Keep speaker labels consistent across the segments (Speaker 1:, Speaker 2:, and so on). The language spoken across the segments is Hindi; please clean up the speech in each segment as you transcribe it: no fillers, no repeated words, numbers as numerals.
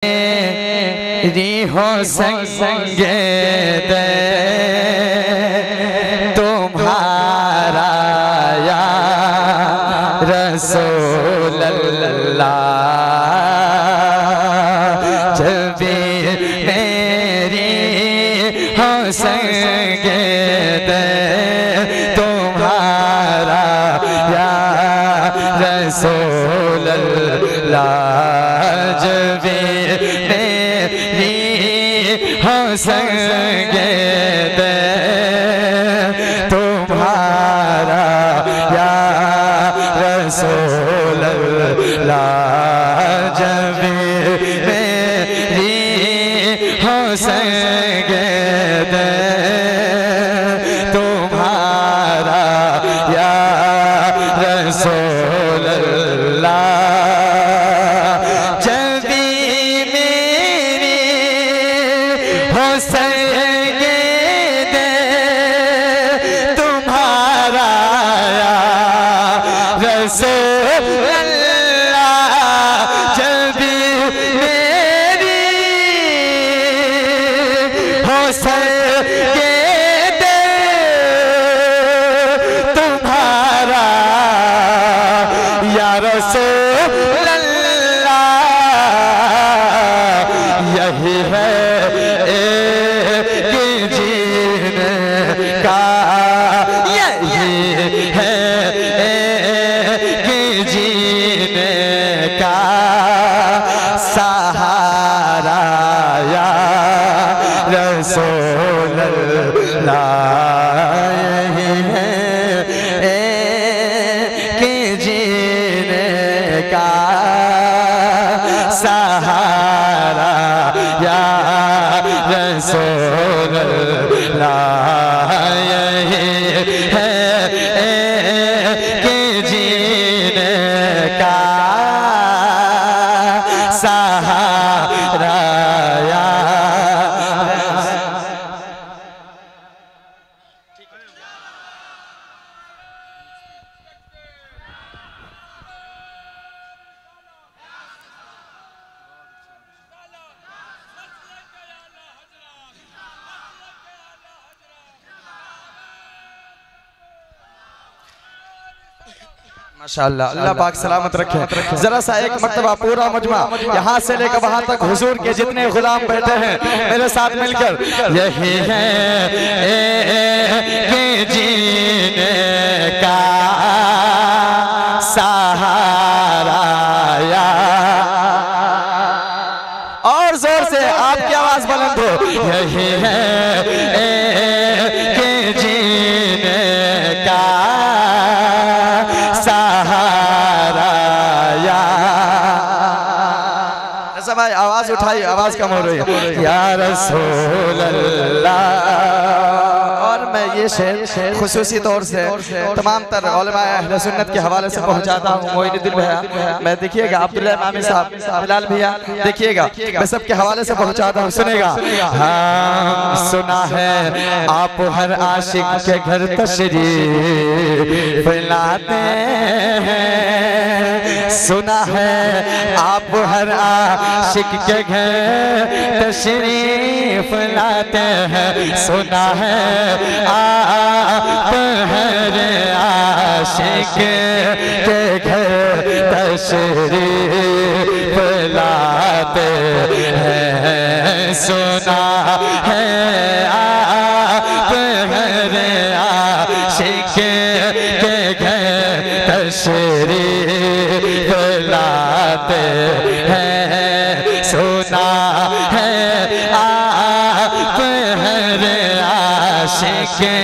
Speaker 1: मेरी हो संगे दे तुम्हारा या रसूल अल्लाह। जब मेरी हो संगे दे तुम्हारा या रसूल अल्लाह। जब मेरी हो संगे दे तुम्हारा या रसूल अल्लाह। जब मेरी हो संगे दे तुम्हारा या रसूल अल्लाह। यही है कि जीने का, यही है कि जीने का सहारा या रसूल अल्लाह। यही है कि जीने का सहारा या रसूल अल्लाह। यही है कि जीने का सहारा या माशाअल्लाह। अल्लाह पाक सलामत रखे। जरा सा एक मर्तबा पूरा मजमा यहाँ से लेकर वहां तक हुजूर के जितने गुलाम बैठे हैं मेरे साथ मिलकर यही है कि जीने का सहारा या। और जोर से आपकी आवाज बुलंद हो। यही है कि जीने का सहारा या। भाई आवाज उठाई, आवाज कम हो रही है। या रसूल अल्लाह। और मैं ये शेर खुसूसी तौर से तमाम तर उलमा अहले सुन्नत के हवाले से पहुंचाता हूँ। मोइनुद्दीन भैया, मैं देखिएगा, अब्दुल्ला इमामी साहब, बिलाल भैया देखिएगा, मैं सबके हवाले से पहुंचाता हूँ। सुनेगा। हाँ सुना है आप हर आशिक के घर तशरीफ लाते हैं। सुना है आप हर आशिक के घर तशरीफ लाते हैं। सुना है आप हर आशिक के घर तशरीफ लाते हैं। सुना है आप हर आशिक के घर तशरीफ लाते हैं। सुना है आप हर आशिक के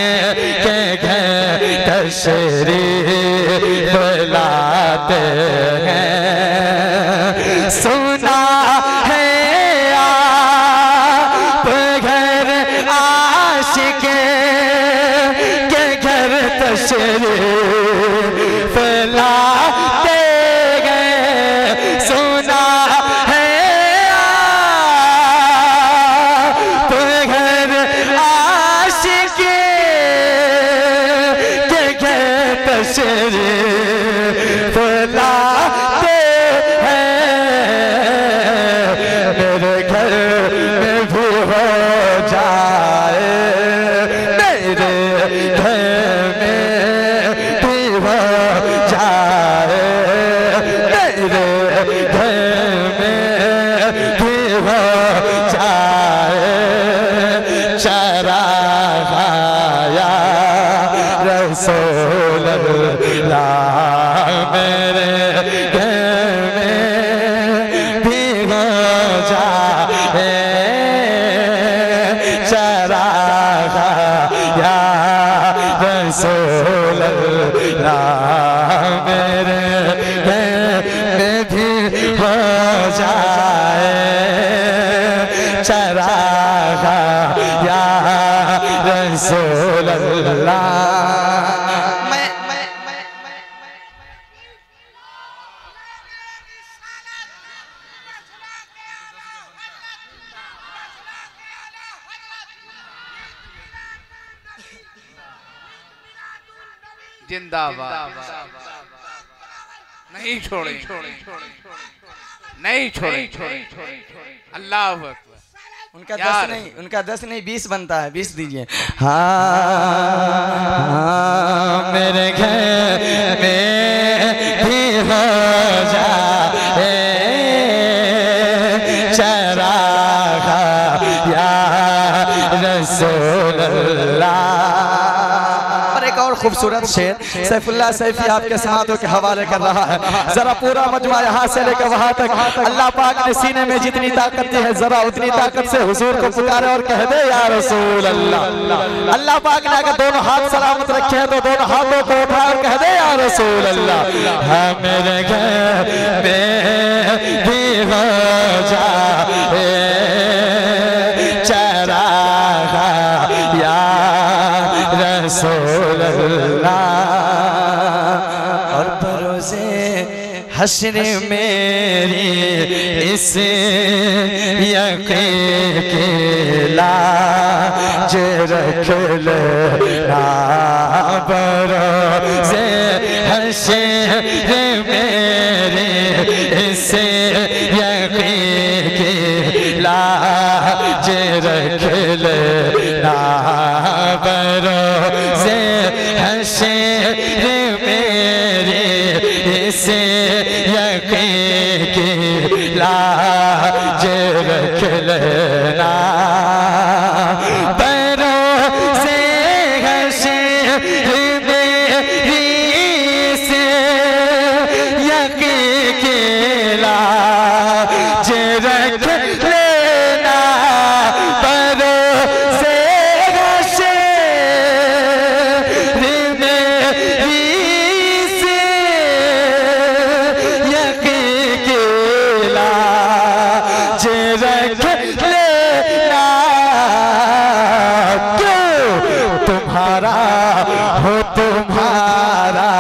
Speaker 1: घर तशरीफ लाते हैं। सुना है आप घर आशिक के घर तशरीफ लाते गए। सुना है आप घर आशिक के घर तशरीफ लाते हैं। मेरे घर में भी हो जाए, मेरे घर में भी हो जाए, मेरे घर में भी हो जाए, चरागा या रसूल अल्लाह मेरे घर में भी हो जाए, चरागा या रसूल अल्लाह मेरे घर में भी हो जाए, चरागा या रसूल अल्लाह।
Speaker 2: जिंदाबाद, नहीं छोड़े, नहीं छोड़े, अल्लाह अकबर।
Speaker 1: उनका 10 नहीं 20 बनता है, 20 दीजिए। हाँ मेरे घर में भी हो जाए, चरागा या रसूल अल्लाह। और खूबसूरत शेर सैफुल्लाह सैफी आपके समातों के हवाले कर रहा है। जरा पूरा मजमा यहाँ से लेकर वहां तक अल्लाह पाक ने सीने में जितनी ताकत दी है, जरा उतनी ताकत से हुजूर को पुकारे और कह दे या रसूल अल्लाह। अल्लाह पाक ने अगर दोनों हाथ सलामत रखे हैं तो दोनों हाथों को उठा और कह दे या रसूल अल्लाह। हाँ मेरे घर में भी हो जाए, चरागा या रसूल और भरोसे हश्र मेरी इस यकीन के लाज रख लेना, भरोसे हश्र मेरी इस यकीन के लाज रख लेना, भरोसे हश्र मेरे इस यकीन की लाज रख लेना, भरोसे हश्र मेरी इस यकीन की लाज रख लेना, भरोसे तुम्हारा हो तुम्हारा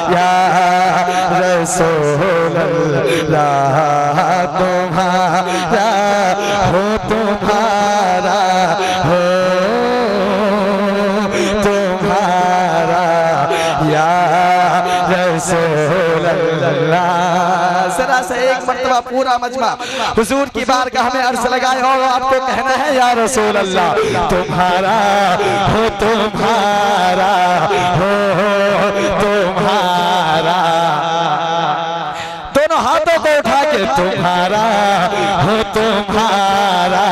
Speaker 1: या रसूल अल्लाह, तुम्हारा हो तुम्हारा हो तुम्हारा या रसूल अल्लाह। जरा से एक मर्तबा पूरा मजमा हुजूर की बारगाह में अर्ज लगाए और आपको कहना है या रसूल अल्लाह, तुम्हारा हो तुम्हारा हो तुम्हारा, दोनों हाथों को उठा के तुम्हारा हो तुम्हारा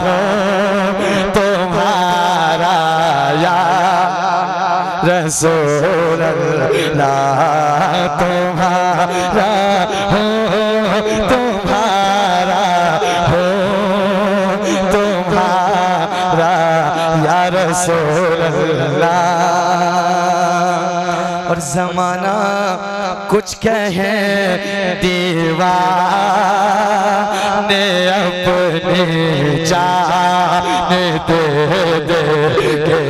Speaker 1: हो तुम्हारा या रसूल अल्लाह, तुम्हारा हो तुम्हारा हो तुम्हारा या रसूल अल्लाह। और जमाना कुछ कहे दीवाने अपने जान दे दे के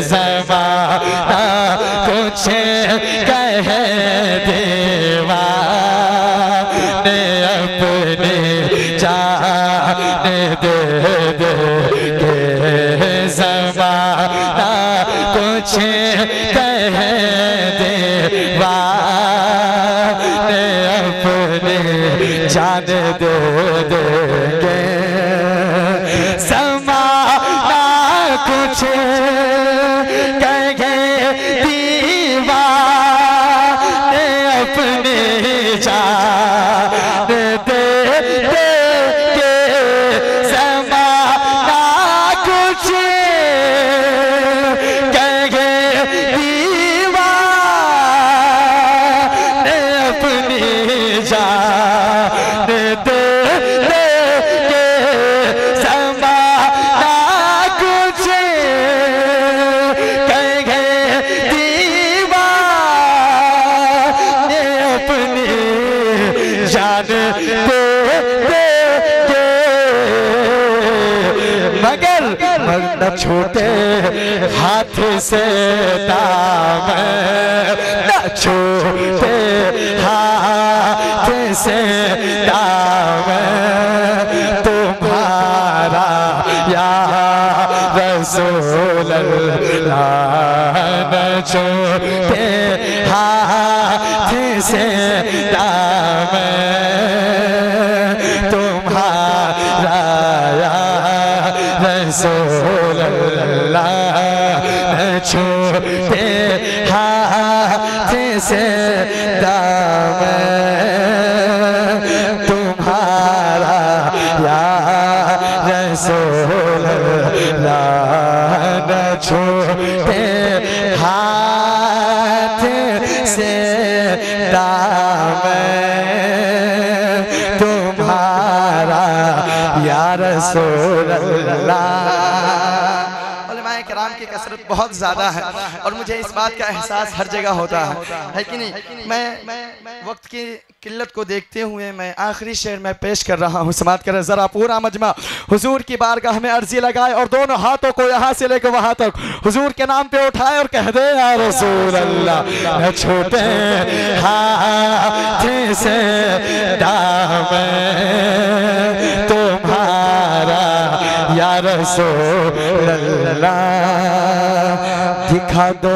Speaker 1: जमाना कुछ कहे दीवाने अपने जान दे दे के जमाना कुछ कहे दीवाने अपने जान दे देंगे समाना कुछ कहे दीवाने अपने जान दे देंगे समाना कुछ कहे दीवाने अपनी जान दे देंगे समाना कुछ कहे दीवाने अपनी जान दे देंगे मगर न छूटे हाथ से दामन न छूटे हाथ से दामन तुम्हारा या रसूल अल्लाह न छूटे हाथ से दामन तुम्हारा या रसूल अल्लाह छूटे हाथ से दामन तुम्हारा या रसूल अल्लाह छूटे हाथ से दामन तुम्हारा या रसूल अल्लाह। उलमाए किराम की कसरत बहुत ज़्यादा है और मुझे इस बात का एहसास हर जगह होता है कि नहीं। मैं वक्त की किल्लत को देखते हुए मैं आखिरी शेर में पेश कर रहा हूँ। समात करें ज़रा पूरा मजमा हुजूर की बारगाह में अर्जी लगाए और दोनों हाथों को यहाँ से लेकर वहाँ तक हुजूर के नाम पे उठाए और कह दे या रसूल अल्लाह न छूटे हाथ से दामन तुम्हारा या रसूल अल्लाह। दिखा दो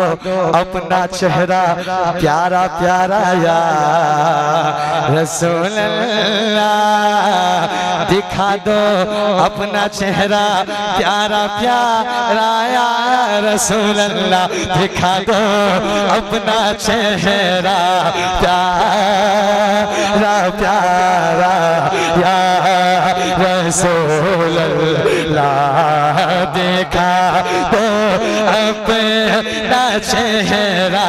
Speaker 1: अपना चेहरा प्यारा प्यारा या रसूल अल्लाह। दिखा दो अपना चेहरा प्यारा प्यारा या रसूल अल्लाह। दिखा दो अपना चेहरा प्यारा प्यारा या रसूल अल्लाह। देखा दो अपना चेहरा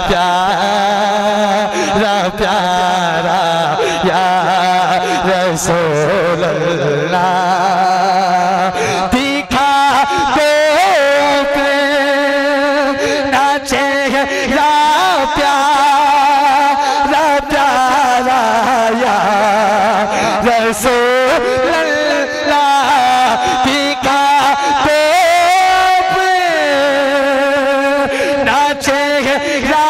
Speaker 1: प्यारा प्यारा या रसूल अल्लाह। दिखा दो अपना चेहरा प्यारा प्यारा या रसूल अल्लाह। दिखा दो अपना चेहरा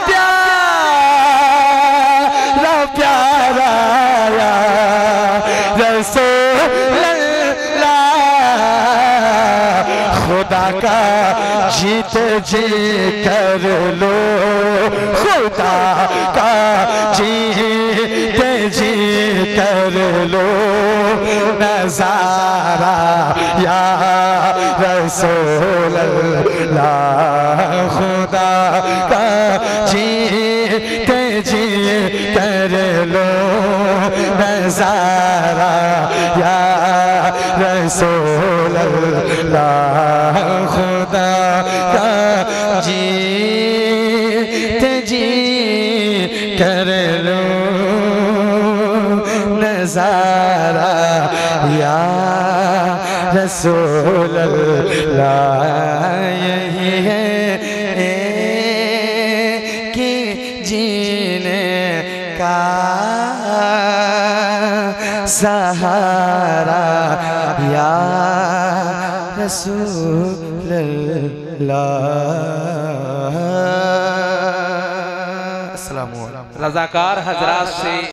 Speaker 1: प्यारा प्यारा या रसूल अल्लाह। खुदा का जीत जी कर लो खुदा का जीत जी कर लो नजारा या रसूल अल्लाह। खुदा का जीत जी कर लो नजारा या रसूल अल्लाह। खुदा का जीत जी कर लो नजारा या रसूल अल्लाह। यही है सहारा या रसूल अल्लाह।
Speaker 3: रज़ाकार हजरात से